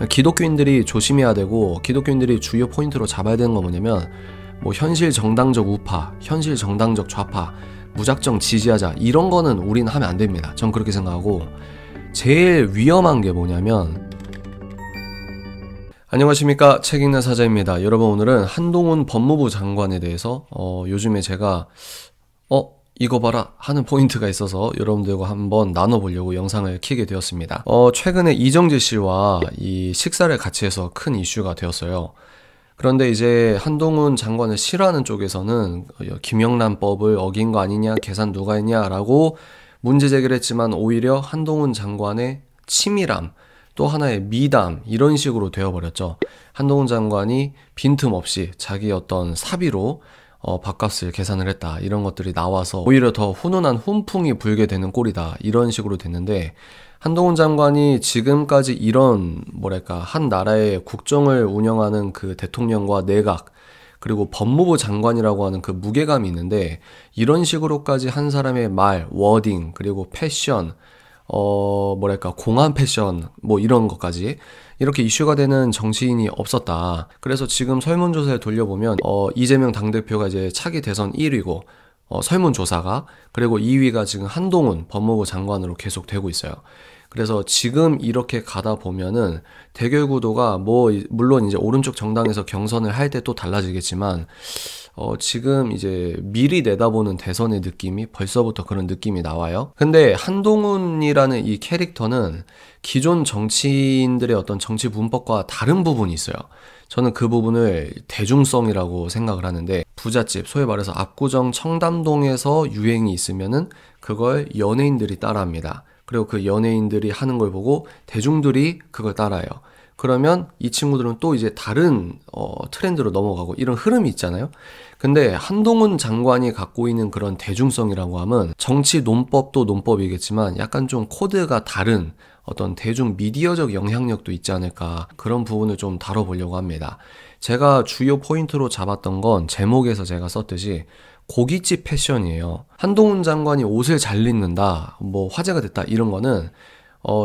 기독교인들이 조심해야 되고 기독교인들이 주요 포인트로 잡아야 되는 건 뭐냐면 뭐 현실 정당적 우파, 현실 정당적 좌파, 무작정 지지하자 이런 거는 우린 하면 안 됩니다. 전 그렇게 생각하고 제일 위험한 게 뭐냐면 안녕하십니까, 책 읽는 사자입니다. 여러분, 오늘은 한동훈 법무부 장관에 대해서 요즘에 제가 이거 봐라 하는 포인트가 있어서 여러분들과 한번 나눠보려고 영상을 켜게 되었습니다. 최근에 이정재 씨와 이 식사를 같이 해서 큰 이슈가 되었어요. 그런데 이제 한동훈 장관을 싫어하는 쪽에서는 김영란법을 어긴 거 아니냐, 계산 누가 했냐라고 문제 제기를 했지만 오히려 한동훈 장관의 치밀함, 또 하나의 미담, 이런 식으로 되어버렸죠. 한동훈 장관이 빈틈없이 자기 어떤 사비로 밥값을 계산을 했다, 이런 것들이 나와서 오히려 더 훈훈한 훈풍이 불게 되는 꼴이다, 이런 식으로 됐는데, 한동훈 장관이 지금까지 이런 한 나라의 국정을 운영하는 그 대통령과 내각, 그리고 법무부 장관이라고 하는 그 무게감이 있는데, 이런 식으로까지 한 사람의 말, 워딩, 그리고 패션, 공안 패션, 뭐 이런 것까지 이렇게 이슈가 되는 정치인이 없었다. 그래서 지금 설문조사에 돌려보면 이재명 당대표가 이제 차기 대선 1위고 설문조사가, 그리고 2위가 지금 한동훈 법무부 장관으로 계속 되고 있어요. 그래서 지금 이렇게 가다 보면은 대결 구도가 물론 이제 오른쪽 정당에서 경선을 할 때 또 달라지겠지만 지금 이제 미리 내다보는 대선의 느낌이 벌써부터 그런 느낌이 나와요. 근데 한동훈이라는 이 캐릭터는 기존 정치인들의 어떤 정치 문법과 다른 부분이 있어요. 저는 그 부분을 대중성이라고 생각을 하는데, 부잣집, 소위 말해서 압구정 청담동에서 유행이 있으면은 그걸 연예인들이 따라합니다. 그리고 그 연예인들이 하는 걸 보고 대중들이 그걸 따라해요. 그러면 이 친구들은 또 이제 다른 트렌드로 넘어가고, 이런 흐름이 있잖아요. 근데 한동훈 장관이 갖고 있는 그런 대중성이라고 하면 정치 논법도 논법이겠지만 약간 좀 코드가 다른 어떤 대중 미디어적 영향력도 있지 않을까, 그런 부분을 좀 다뤄보려고 합니다. 제가 주요 포인트로 잡았던 건 제목에서 제가 썼듯이 고깃집 패션이에요. 한동훈 장관이 옷을 잘 입는다, 뭐 화제가 됐다, 이런 거는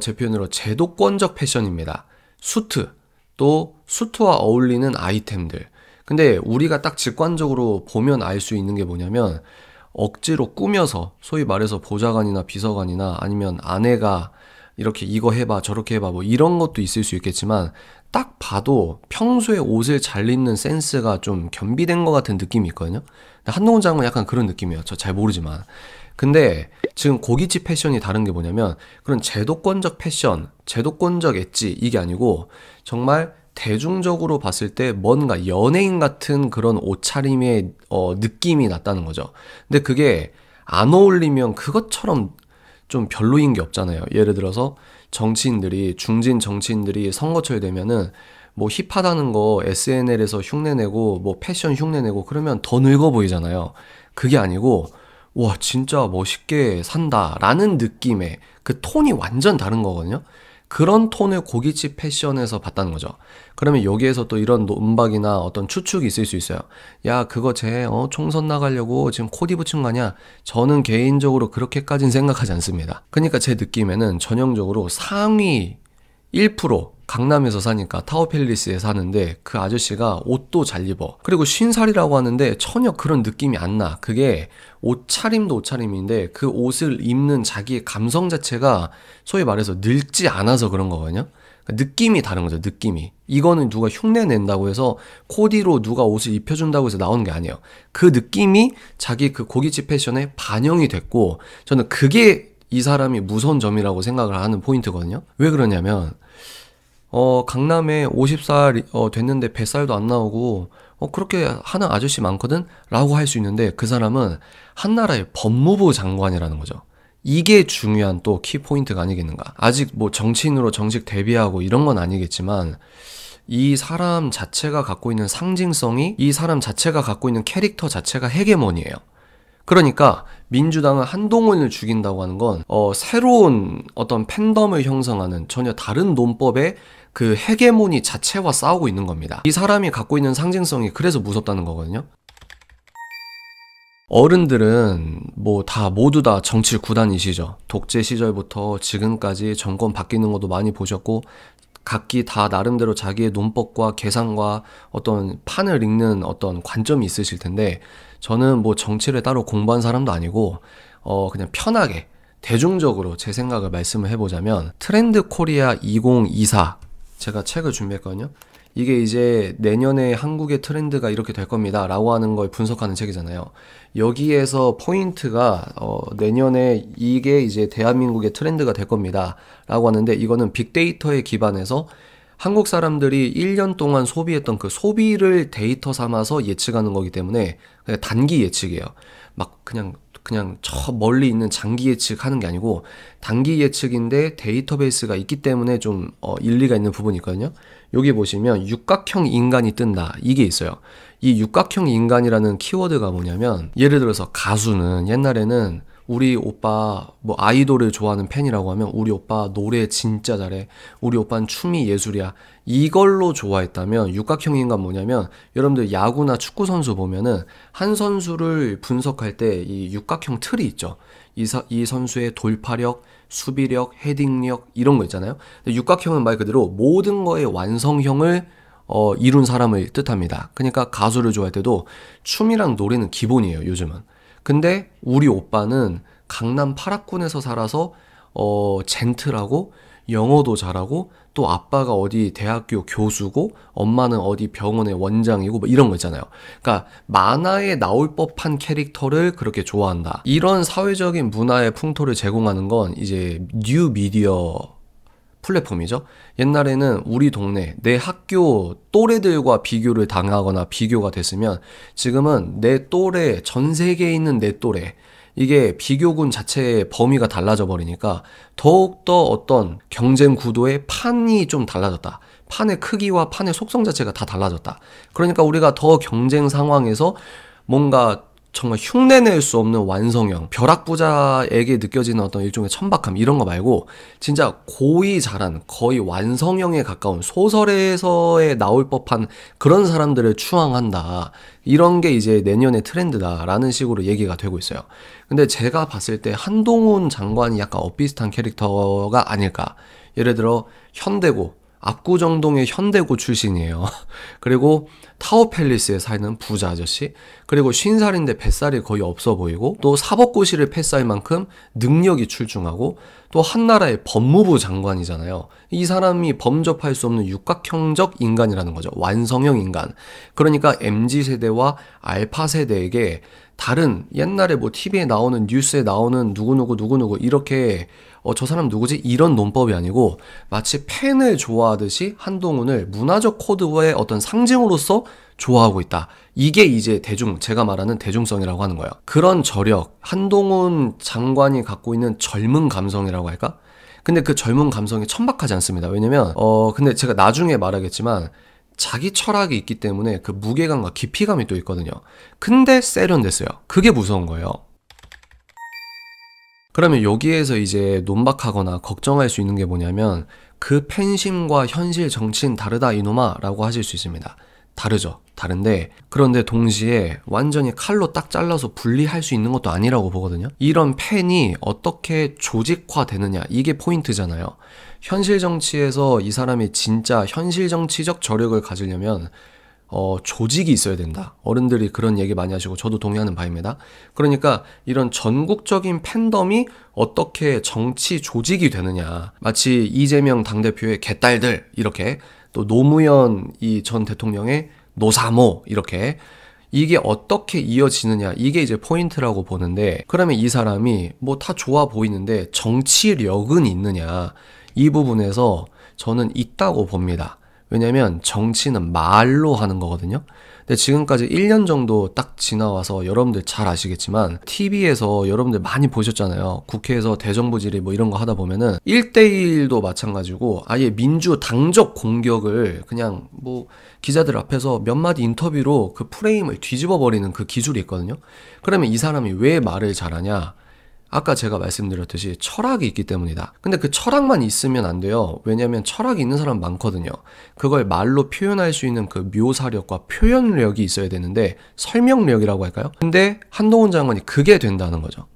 제 표현으로 제도권적 패션입니다. 수트, 또 수트와 어울리는 아이템들. 근데 우리가 딱 직관적으로 보면 알 수 있는 게 뭐냐면, 억지로 꾸며서 소위 말해서 보좌관이나 비서관이나 아니면 아내가 이렇게 이거 해봐 저렇게 해봐 뭐 이런 것도 있을 수 있겠지만, 딱 봐도 평소에 옷을 잘 입는 센스가 좀 겸비된 것 같은 느낌이 있거든요. 근데 한동훈 장관은 약간 그런 느낌이에요. 저 잘 모르지만. 근데 지금 고깃집 패션이 다른 게 뭐냐면, 그런 제도권적 패션, 제도권적 엣지, 이게 아니고 정말 대중적으로 봤을 때 뭔가 연예인 같은 그런 옷차림의 느낌이 났다는 거죠. 근데 그게 안 어울리면 그것처럼 좀 별로인 게 없잖아요. 예를 들어서 정치인들이, 중진 정치인들이 선거철 되면은 뭐 힙하다는 거 SNL에서 흉내내고 뭐 패션 흉내내고 그러면 더 늙어 보이잖아요. 그게 아니고 와 진짜 멋있게 산다 라는 느낌의 그 톤이 완전 다른 거거든요. 그런 톤을 고깃집 패션에서 봤다는 거죠. 그러면 여기에서 또 이런 논박이나 어떤 추측이 있을 수 있어요. 야 그거 쟤 총선 나가려고 지금 코디 붙인 거 아니야? 저는 개인적으로 그렇게까지는 생각하지 않습니다. 그러니까 제 느낌에는 전형적으로 상위 1%, 강남에서 사니까 타워팰리스에 사는데 그 아저씨가 옷도 잘 입어. 그리고 50살이라고 하는데 전혀 그런 느낌이 안 나. 그게 옷차림도 옷차림인데 그 옷을 입는 자기의 감성 자체가 소위 말해서 늙지 않아서 그런 거거든요. 그러니까 느낌이 다른 거죠. 느낌이. 이거는 누가 흉내 낸다고 해서 코디로 누가 옷을 입혀준다고 해서 나오는 게 아니에요. 그 느낌이 자기 그 고깃집 패션에 반영이 됐고, 저는 그게 이 사람이 무서운 점이라고 생각을 하는 포인트거든요. 왜 그러냐면 강남에 50살 됐는데 뱃살도 안 나오고 그렇게 하는 아저씨 많거든? 라고 할 수 있는데, 그 사람은 한나라의 법무부 장관이라는 거죠. 이게 중요한 또 키포인트가 아니겠는가. 아직 뭐 정치인으로 정식 데뷔하고 이런 건 아니겠지만 이 사람 자체가 갖고 있는 상징성이, 이 사람 자체가 갖고 있는 캐릭터 자체가 헤게모니예요. 그러니까 민주당은 한동훈을 죽인다고 하는 건 새로운 어떤 팬덤을 형성하는 전혀 다른 논법의 그 헤게모니 자체와 싸우고 있는 겁니다. 이 사람이 갖고 있는 상징성이 그래서 무섭다는 거거든요. 어른들은 모두 다 정치 구단이시죠. 독재 시절부터 지금까지 정권 바뀌는 것도 많이 보셨고 각기 다 나름대로 자기의 논법과 계산과 어떤 판을 읽는 어떤 관점이 있으실 텐데, 저는 뭐 정치를 따로 공부한 사람도 아니고 그냥 편하게 대중적으로 제 생각을 말씀을 해보자면, 트렌드 코리아 2024, 제가 책을 준비했거든요. 이게 이제 내년에 한국의 트렌드가 이렇게 될 겁니다 라고 하는 걸 분석하는 책이잖아요. 여기에서 포인트가 내년에 이게 이제 대한민국의 트렌드가 될 겁니다 라고 하는데, 이거는 빅데이터에 기반해서 한국 사람들이 1년 동안 소비했던 그 소비를 데이터 삼아서 예측하는 거기 때문에 그냥 단기 예측이에요. 막 그냥 저 멀리 있는 장기 예측하는 게 아니고 단기 예측인데 데이터베이스가 있기 때문에 좀 일리가 있는 부분이 있거든요. 여기 보시면 육각형 인간이 뜬다, 이게 있어요. 이 육각형 인간이라는 키워드가 뭐냐면, 예를 들어서 가수는 옛날에는 우리 오빠 뭐 아이돌을 좋아하는 팬이라고 하면 우리 오빠 노래 진짜 잘해, 우리 오빠는 춤이 예술이야, 이걸로 좋아했다면, 육각형 인간 뭐냐면, 여러분들 야구나 축구 선수 보면은 한 선수를 분석할 때 이 육각형 틀이 있죠. 이 선수의 돌파력, 수비력, 헤딩력 이런 거 있잖아요. 근데 육각형은 말 그대로 모든 거의 완성형을 이룬 사람을 뜻합니다. 그러니까 가수를 좋아할 때도 춤이랑 노래는 기본이에요, 요즘은. 근데 우리 오빠는 강남 8학군에서 살아서 젠틀하고 영어도 잘하고, 또 아빠가 어디 대학교 교수고 엄마는 어디 병원의 원장이고 뭐 이런 거 있잖아요. 그러니까 만화에 나올 법한 캐릭터를 그렇게 좋아한다. 이런 사회적인 문화의 풍토를 제공하는 건 이제 뉴 미디어 플랫폼이죠. 옛날에는 우리 동네, 내 학교 또래들과 비교를 당하거나 비교가 됐으면, 지금은 내 또래, 전 세계에 있는 내 또래, 이게 비교군 자체의 범위가 달라져 버리니까 더욱더 어떤 경쟁 구도의 판이 좀 달라졌다. 판의 크기와 판의 속성 자체가 다 달라졌다. 그러니까 우리가 더 경쟁 상황에서 뭔가 정말 흉내낼 수 없는 완성형, 벼락부자에게 느껴지는 어떤 일종의 천박함, 이런 거 말고 진짜 고의 잘한, 거의 완성형에 가까운 소설에서에 나올 법한 그런 사람들을 추앙한다. 이런 게 이제 내년의 트렌드다라는 식으로 얘기가 되고 있어요. 근데 제가 봤을 때 한동훈 장관이 약간 엇비슷한 캐릭터가 아닐까. 예를 들어 현대고, 압구정동의 현대고 출신이에요. 그리고 타워팰리스에 사는 부자 아저씨, 그리고 50살인데 뱃살이 거의 없어 보이고, 또 사법고시를 패스할 만큼 능력이 출중하고, 또 한나라의 법무부 장관이잖아요. 이 사람이 범접할 수 없는 육각형적 인간이라는 거죠. 완성형 인간. 그러니까 MZ세대와 알파세대에게 다른 옛날에 뭐 TV에 나오는 뉴스에 나오는 누구누구 이렇게 저 사람 누구지? 이런 논법이 아니고 마치 팬을 좋아하듯이 한동훈을 문화적 코드의 어떤 상징으로서 좋아하고 있다. 이게 이제 제가 말하는 대중성이라고 하는 거예요. 그런 저력, 한동훈 장관이 갖고 있는 젊은 감성이라고 할까? 근데 그 젊은 감성이 천박하지 않습니다. 왜냐면 근데 제가 나중에 말하겠지만 자기 철학이 있기 때문에 그 무게감과 깊이감이 또 있거든요. 근데 세련됐어요. 그게 무서운 거예요. 그러면 여기에서 이제 논박하거나 걱정할 수 있는 게 뭐냐면, 그 팬심과 현실 정치는 다르다 이놈아 라고 하실 수 있습니다. 다르죠. 다른데, 그런데 동시에 완전히 칼로 딱 잘라서 분리할 수 있는 것도 아니라고 보거든요. 이런 팬이 어떻게 조직화 되느냐, 이게 포인트잖아요. 현실 정치에서 이 사람이 진짜 현실 정치적 저력을 가지려면 조직이 있어야 된다. 어른들이 그런 얘기 많이 하시고 저도 동의하는 바입니다. 그러니까 이런 전국적인 팬덤이 어떻게 정치 조직이 되느냐. 마치 이재명 당대표의 개딸들 이렇게, 또 노무현 이 전 대통령의 노사모 이렇게, 이게 어떻게 이어지느냐, 이게 이제 포인트라고 보는데, 그러면 이 사람이 뭐 다 좋아 보이는데 정치력은 있느냐, 이 부분에서 저는 있다고 봅니다. 왜냐면 정치는 말로 하는 거거든요. 근데 지금까지 1년 정도 딱 지나와서 여러분들 잘 아시겠지만 TV에서 여러분들 많이 보셨잖아요. 국회에서 대정부 질의 뭐 이런 거 하다 보면은 1대1도 마찬가지고 아예 민주당적 공격을 그냥 뭐 기자들 앞에서 몇 마디 인터뷰로 그 프레임을 뒤집어 버리는 그 기술이 있거든요. 그러면 이 사람이 왜 말을 잘하냐? 아까 제가 말씀드렸듯이 철학이 있기 때문이다. 근데 그 철학만 있으면 안 돼요. 왜냐면 철학이 있는 사람 많거든요. 그걸 말로 표현할 수 있는 그 묘사력과 표현력이 있어야 되는데, 설명력이라고 할까요? 근데 한동훈 장관이 그게 된다는 거죠.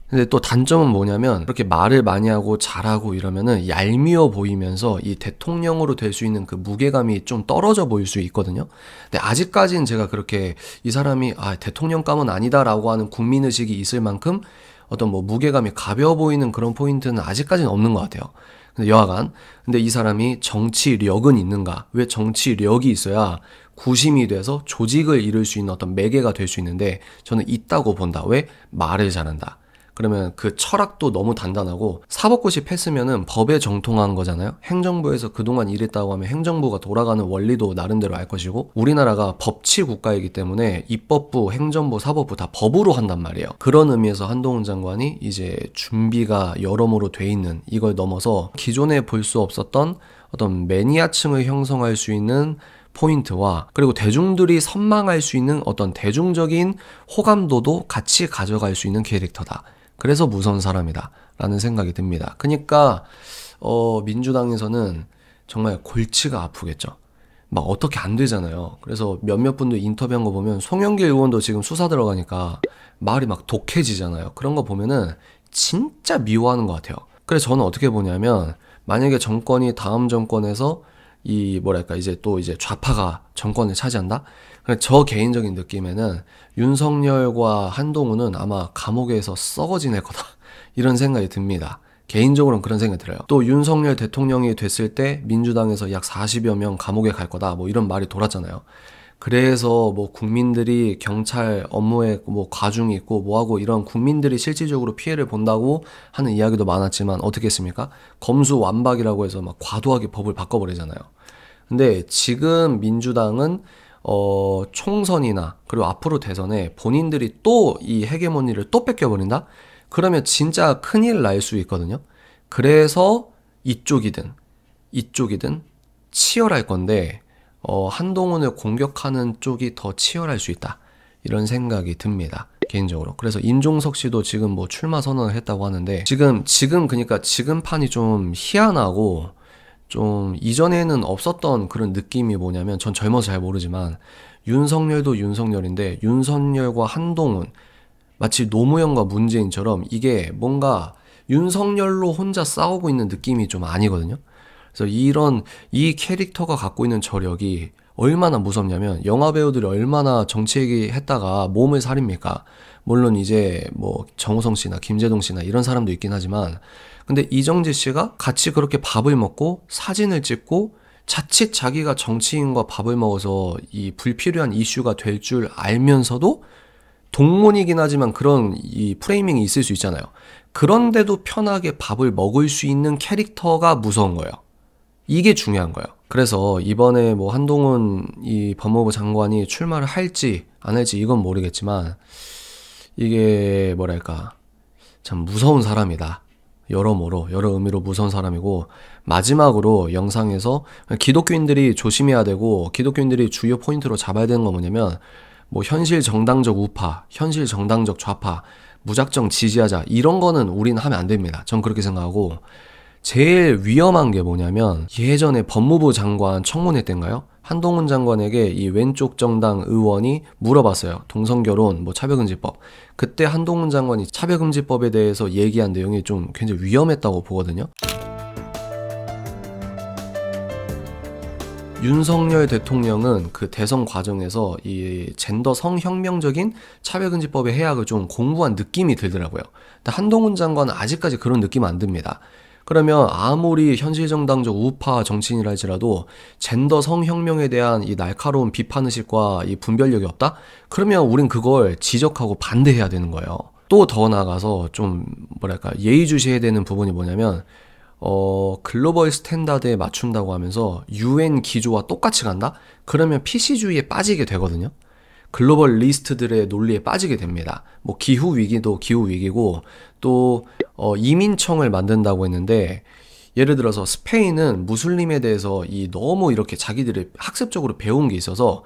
근데 또 단점은 뭐냐면 그렇게 말을 많이 하고 잘하고 이러면은 얄미워 보이면서 이 대통령으로 될 수 있는 그 무게감이 좀 떨어져 보일 수 있거든요. 근데 아직까지는 제가 그렇게 이 사람이 대통령감은 아니다라고 하는 국민의식이 있을 만큼 어떤 뭐 무게감이 가벼워 보이는 그런 포인트는 아직까지는 없는 것 같아요. 근데 여하간 근데 이 사람이 정치력은 있는가? 왜 정치력이 있어야 구심이 돼서 조직을 이룰 수 있는 어떤 매개가 될 수 있는데 저는 있다고 본다. 왜? 말을 잘한다. 그러면 그 철학도 너무 단단하고 사법고시 패스면은 법에 정통한 거잖아요. 행정부에서 그동안 일했다고 하면 행정부가 돌아가는 원리도 나름대로 알 것이고 우리나라가 법치 국가이기 때문에 입법부, 행정부, 사법부 다 법으로 한단 말이에요. 그런 의미에서 한동훈 장관이 이제 준비가 여러모로 돼 있는 이걸 넘어서 기존에 볼 수 없었던 어떤 매니아층을 형성할 수 있는 포인트와 그리고 대중들이 선망할 수 있는 어떤 대중적인 호감도도 같이 가져갈 수 있는 캐릭터다. 그래서 무서운 사람이다 라는 생각이 듭니다. 그러니까 민주당에서는 정말 골치가 아프겠죠. 막 어떻게 안 되잖아요. 그래서 몇몇 분들 인터뷰한 거 보면 송영길 의원도 지금 수사 들어가니까 말이 막 독해지잖아요. 그런 거 보면은 진짜 미워하는 것 같아요. 그래서 저는 어떻게 보냐면 만약에 정권이 다음 정권에서 이제 좌파가 정권을 차지한다? 저 개인적인 느낌에는 윤석열과 한동훈은 아마 감옥에서 썩어 지낼 거다. 이런 생각이 듭니다. 개인적으로는 그런 생각이 들어요. 또 윤석열 대통령이 됐을 때 민주당에서 약 40여 명 감옥에 갈 거다. 뭐 이런 말이 돌았잖아요. 그래서 뭐 국민들이 경찰 업무에 뭐 과중이 있고 뭐하고 이런 국민들이 실질적으로 피해를 본다고 하는 이야기도 많았지만 어떻게 했습니까? 검수완박이라고 해서 막 과도하게 법을 바꿔버리잖아요. 근데 지금 민주당은 총선이나 그리고 앞으로 대선에 본인들이 또 이 헤게모니를 또 뺏겨버린다? 그러면 진짜 큰일 날 수 있거든요. 그래서 이쪽이든 치열할 건데 한동훈을 공격하는 쪽이 더 치열할 수 있다. 이런 생각이 듭니다. 개인적으로. 그래서 임종석 씨도 지금 뭐 출마 선언을 했다고 하는데 그러니까 지금 판이 좀 희한하고 좀 이전에는 없었던 그런 느낌이 뭐냐면 전 젊어서 잘 모르지만 윤석열도 윤석열인데 윤석열과 한동훈 마치 노무현과 문재인처럼 이게 뭔가 윤석열로 혼자 싸우고 있는 느낌이 좀 아니거든요. 그래서 이 캐릭터가 갖고 있는 저력이 얼마나 무섭냐면 영화 배우들이 얼마나 정치 얘기했다가 몸을 사립니까? 물론 이제 뭐 정우성 씨나 김재동 씨나 이런 사람도 있긴 하지만 근데 이정재 씨가 같이 그렇게 밥을 먹고 사진을 찍고 자칫 자기가 정치인과 밥을 먹어서 이 불필요한 이슈가 될 줄 알면서도 동문이긴 하지만 그런 이 프레이밍이 있을 수 있잖아요. 그런데도 편하게 밥을 먹을 수 있는 캐릭터가 무서운 거예요. 이게 중요한 거예요. 그래서 이번에 뭐 한동훈 이 법무부 장관이 출마를 할지 안 할지 이건 모르겠지만 이게 뭐랄까 참 무서운 사람이다. 여러모로 여러 의미로 무서운 사람이고 마지막으로 영상에서 기독교인들이 조심해야 되고 기독교인들이 주요 포인트로 잡아야 되는 건 뭐냐면 뭐 현실 정당적 우파, 현실 정당적 좌파, 무작정 지지하자 이런 거는 우리는 하면 안 됩니다. 전 그렇게 생각하고 제일 위험한 게 뭐냐면 예전에 법무부 장관 청문회 때인가요? 한동훈 장관에게 이 왼쪽 정당 의원이 물어봤어요. 동성결혼, 뭐 차별금지법. 그때 한동훈 장관이 차별금지법에 대해서 얘기한 내용이 좀 굉장히 위험했다고 보거든요. 윤석열 대통령은 그 대선 과정에서 이 젠더 성혁명적인 차별금지법의 해악을 좀 공부한 느낌이 들더라고요. 근데 한동훈 장관은 아직까지 그런 느낌 안 듭니다. 그러면 아무리 현실정당적 우파 정치인이라 할지라도 젠더 성혁명에 대한 이 날카로운 비판의식과 이 분별력이 없다? 그러면 우린 그걸 지적하고 반대해야 되는 거예요. 또 더 나아가서 좀 뭐랄까 예의주시해야 되는 부분이 뭐냐면 글로벌 스탠다드에 맞춘다고 하면서 UN 기조와 똑같이 간다? 그러면 PC주의에 빠지게 되거든요. 글로벌 리스트들의 논리에 빠지게 됩니다. 뭐 기후위기도 기후위기고 또 이민청을 만든다고 했는데 예를 들어서 스페인은 무슬림에 대해서 너무 이렇게 자기들이 학습적으로 배운 게 있어서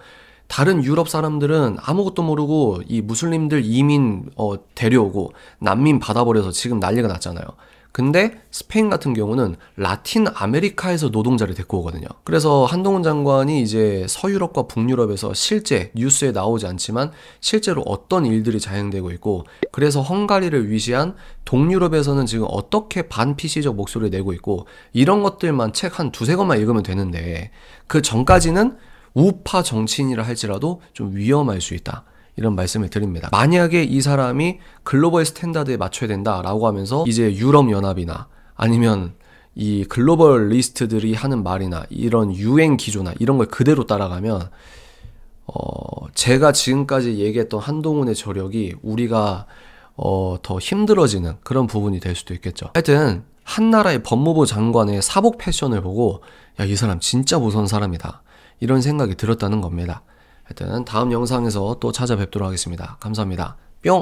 다른 유럽 사람들은 아무것도 모르고 이 무슬림들 이민 데려오고 난민 받아버려서 지금 난리가 났잖아요. 근데 스페인 같은 경우는 라틴 아메리카에서 노동자를 데리고 오거든요. 그래서 한동훈 장관이 이제 서유럽과 북유럽에서 실제 뉴스에 나오지 않지만 실제로 어떤 일들이 자행되고 있고, 그래서 헝가리를 위시한 동유럽에서는 지금 어떻게 반PC적 목소리를 내고 있고, 이런 것들만 책 한 두세 권만 읽으면 되는데, 그 전까지는 우파 정치인이라 할지라도 좀 위험할 수 있다, 이런 말씀을 드립니다. 만약에 이 사람이 글로벌 스탠다드에 맞춰야 된다라고 하면서 이제 유럽연합이나 아니면 이 글로벌 리스트들이 하는 말이나 이런 유행 기조나 이런 걸 그대로 따라가면 제가 지금까지 얘기했던 한동훈의 저력이 우리가 더 힘들어지는 그런 부분이 될 수도 있겠죠. 하여튼 한 나라의 법무부 장관의 사복 패션을 보고 야, 이 사람 진짜 무서운 사람이다, 이런 생각이 들었다는 겁니다. 하여튼 다음 영상에서 또 찾아뵙도록 하겠습니다. 감사합니다. 뿅!